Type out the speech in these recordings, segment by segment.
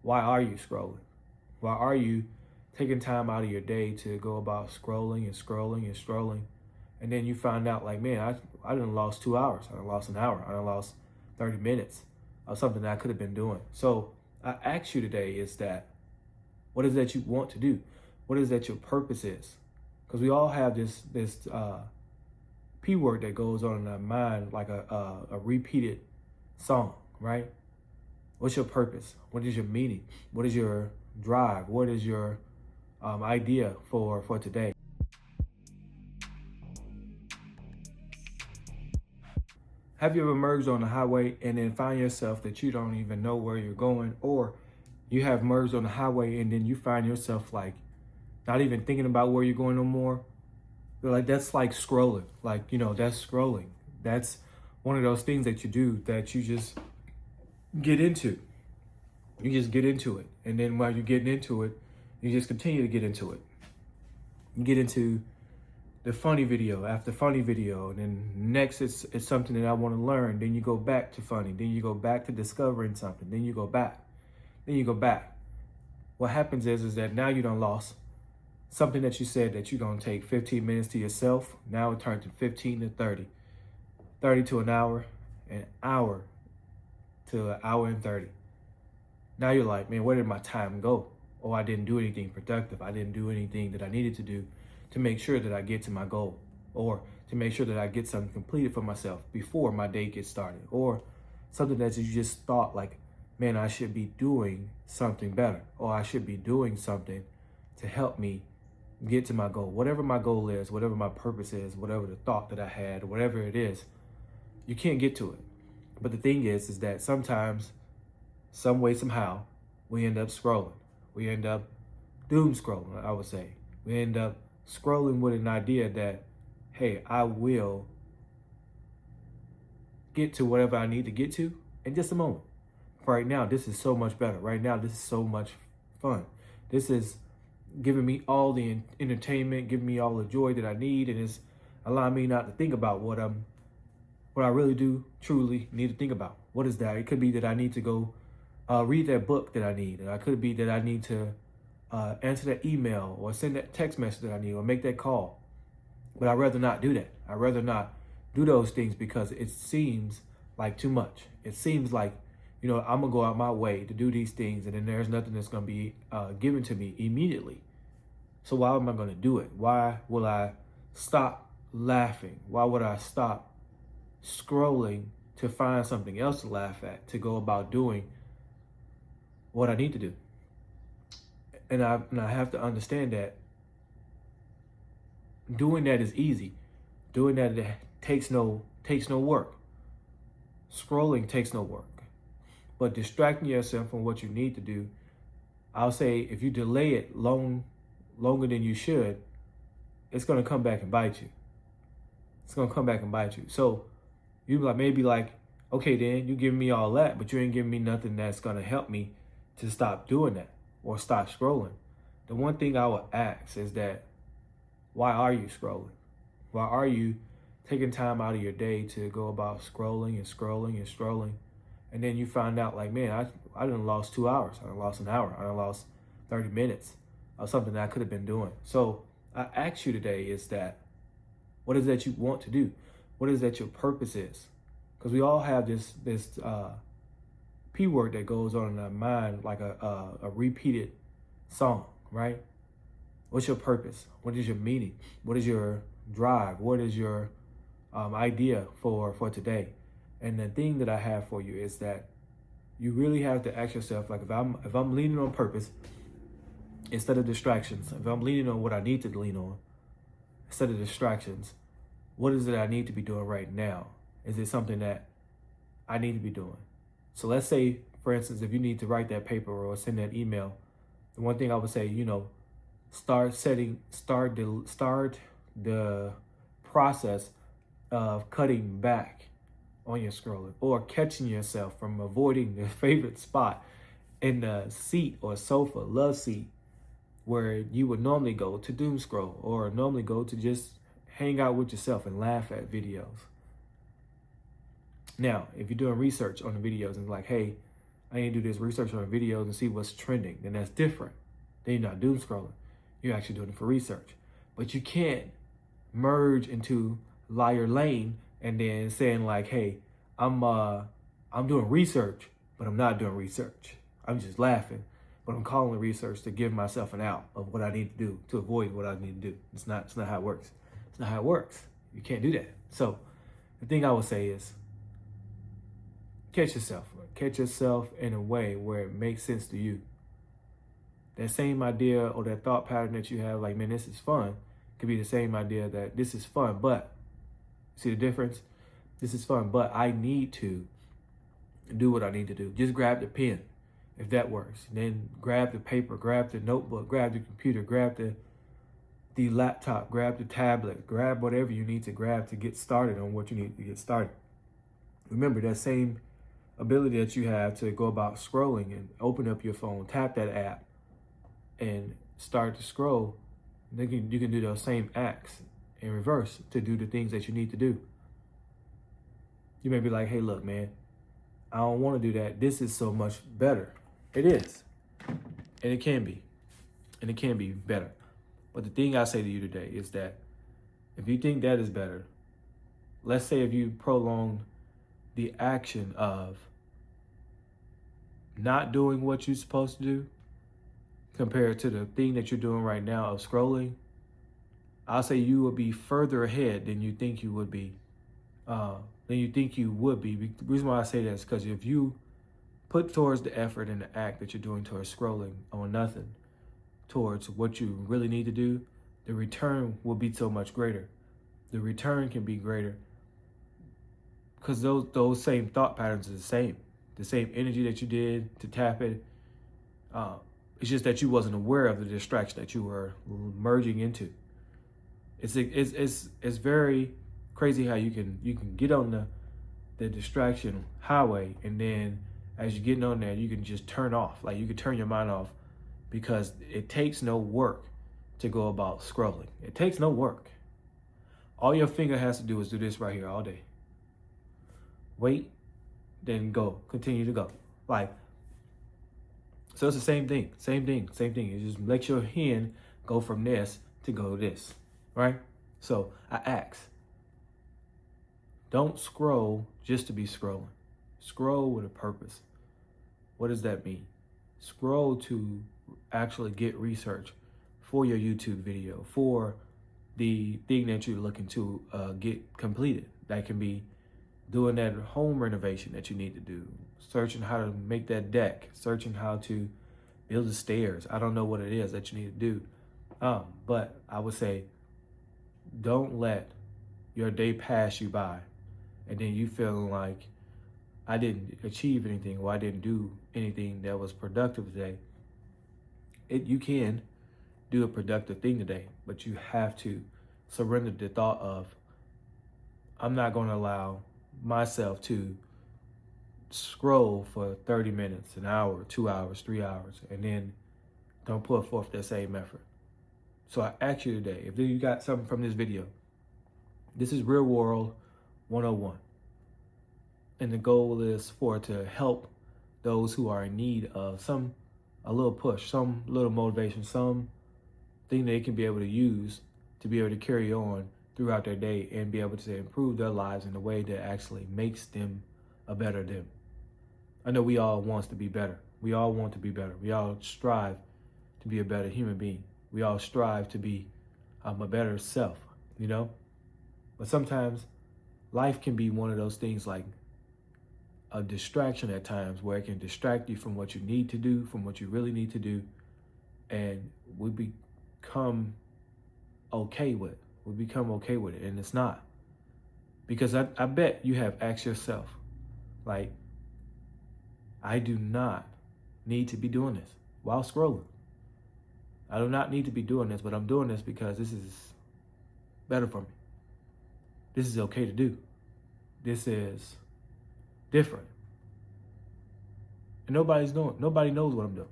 why are you scrolling? Why are you taking time out of your day to go about scrolling and scrolling and scrolling? And then you find out like, man, I done lost 2 hours. I done lost an hour. I done lost 30 minutes of something that I could have been doing. So I ask you today is that, what is that you want to do? What is that your purpose is? Because we all have this P word that goes on in our mind like a repeated song, right? What's your purpose? What is your meaning? What is your drive? What is your idea for today? Have you ever merged on the highway and then find yourself that you don't even know where you're going, or you have merged on the highway and then you find yourself like not even thinking about where you're going no more? Like that's like scrolling. Like, that's scrolling. That's one of those things that you do that you just get into. You just get into it. And then while you're getting into it, you just continue to get into it. You get into the funny video after funny video. And then next it's something that I want to learn. Then you go back to funny. Then you go back to discovering something. Then you go back. Then you go back. What happens is that now you done lost something that you said that you're going to take 15 minutes to yourself. Now it turned to 15 to 30. 30 to an hour to an hour and 30. Now you're like, man, where did my time go? Oh, I didn't do anything productive. I didn't do anything that I needed to do to make sure that I get to my goal, or to make sure that I get something completed for myself before my day gets started, or something that you just thought like, man, I should be doing something better, or I should be doing something to help me get to my goal. Whatever my goal is, whatever my purpose is, whatever the thought that I had, whatever it is, you can't get to it. But the thing is that sometimes, some way, somehow, we end up scrolling. We end up doom scrolling, I would say. We end up scrolling with an idea that, hey, I will get to whatever I need to get to in just a moment. Right now, this is so much better. Right now, this is so much fun. This is giving me all the entertainment, giving me all the joy that I need, and it's allowing me not to think about what I really do truly need to think about. What is that? It could be that I need to go read that book that I need. And it could be that I need to answer that email or send that text message that I need or make that call. But I'd rather not do that. I'd rather not do those things because it seems like too much. It seems like, I'm going to go out my way to do these things and then there's nothing that's going to be given to me immediately. So why am I going to do it? Why will I stop laughing? Why would I stop scrolling to find something else to laugh at, to go about doing what I need to do? And I have to understand that doing that is easy. Doing that takes no work. Scrolling takes no work. But distracting yourself from what you need to do, I'll say if you delay it longer than you should, it's going to come back and bite you. It's going to come back and bite you. So you maybe like, okay, then you giving me all that, but you ain't giving me nothing that's going to help me to stop doing that or stop scrolling. The one thing I would ask is that, why are you scrolling? Why are you taking time out of your day to go about scrolling and scrolling and scrolling? And then you find out like, man, I done lost 2 hours. I done lost an hour. I done lost 30 minutes of something that I could have been doing. So I ask you today is that, what is that you want to do? What is that your purpose is? Because we all have this P word that goes on in our mind like a repeated song, right? What's your purpose? What is your meaning? What is your drive? What is your idea for today? And the thing that I have for you is that you really have to ask yourself, like, if I'm leaning on purpose instead of distractions, if I'm leaning on what I need to lean on instead of distractions, what is it I need to be doing right now? Is it something that I need to be doing? So let's say, for instance, if you need to write that paper or send that email, the one thing I would say, start the process of cutting back on your scrolling, or catching yourself from avoiding the favorite spot in the seat or sofa, love seat, where you would normally go to doom scroll or normally go to just hang out with yourself and laugh at videos. Now, if you're doing research on the videos and like, hey, I need to do this research on videos and see what's trending. Then that's different. Then you're not doom scrolling. You're actually doing it for research. But you can't merge into liar lane and then saying like, hey, I'm doing research, but I'm not doing research. I'm just laughing, but I'm calling it research to give myself an out of what I need to do to avoid what I need to do. It's not how it works. It's not how it works. You can't do that. So the thing I would say is catch yourself in a way where it makes sense to you. That same idea or that thought pattern that you have, like, man, this is fun, could be the same idea that this is fun, but see the difference? This is fun, but I need to do what I need to do. Just grab the pen if that works. Then grab the paper, grab the notebook, grab the computer, grab the laptop, grab the tablet, grab whatever you need to grab to get started on what you need to get started. Remember that same ability that you have to go about scrolling and open up your phone, tap that app, and start to scroll. Then you can do those same acts in reverse to do the things that you need to do. You may be like, hey, look, man, I don't want to do that. This is so much better. It is. And it can be. And it can be better. But the thing I say to you today is that if you think that is better, let's say if you prolong the action of not doing what you're supposed to do compared to the thing that you're doing right now of scrolling, I'll say you will be further ahead than you think you would be. The reason why I say that is because if you put towards the effort and the act that you're doing towards scrolling on nothing, towards what you really need to do, the return will be so much greater. The return can be greater because those same thought patterns are the same energy that you did to tap it. It's just that you wasn't aware of the distraction that you were merging into. It's very crazy how you can get on the distraction highway, and then as you're getting on there, you can just turn off. Like, you can turn your mind off because it takes no work to go about scrolling. It takes no work. All your finger has to do is do this right here all day. Wait, then go. Continue to go. Like, so it's the same thing. It just makes your hand go from this to go this, right? So I ask, don't scroll just to be scrolling. Scroll with a purpose. What does that mean? Scroll to actually get research for your YouTube video, for the thing that you're looking to get completed. That can be doing that home renovation that you need to do, searching how to make that deck, searching how to build the stairs. I don't know what it is that you need to do. But I would say, don't let your day pass you by and then you feeling like I didn't achieve anything or I didn't do anything that was productive today. You can do a productive thing today, but you have to surrender the thought of, I'm not going to allow myself to scroll for 30 minutes, an hour, 2 hours, 3 hours, and then don't put forth that same effort. So I ask you today, if you got something from this video, this is Real World 101. And the goal is for it to help those who are in need of a little push, some little motivation, some thing they can be able to use to be able to carry on throughout their day and be able to improve their lives in a way that actually makes them a better them. I know we all want to be better. We all want to be better. We all strive to be a better human being. We all strive to be a better self, you know? But sometimes life can be one of those things, like a distraction at times, where it can distract you from what you need to do, from what you really need to do, and we become okay with it. And it's not. Because I bet you have asked yourself, like, I do not need to be doing this while scrolling. I do not need to be doing this, but I'm doing this because this is better for me. This is okay to do. This is different. And nobody knows what I'm doing.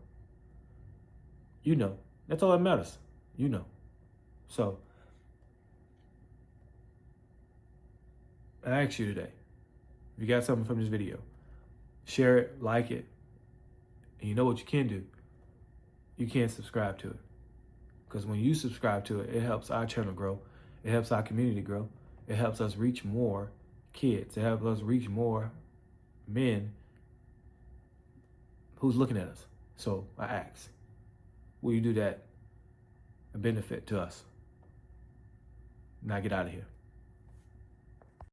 You know. That's all that matters. You know. So, I ask you today, if you got something from this video, share it, like it, And you know what you can do? You can subscribe to it. Because when you subscribe to it, it helps our channel grow. It helps our community grow. It helps us reach more kids. It helps us reach more men who's looking at us. So I ask, will you do that? A benefit to us. Now get out of here.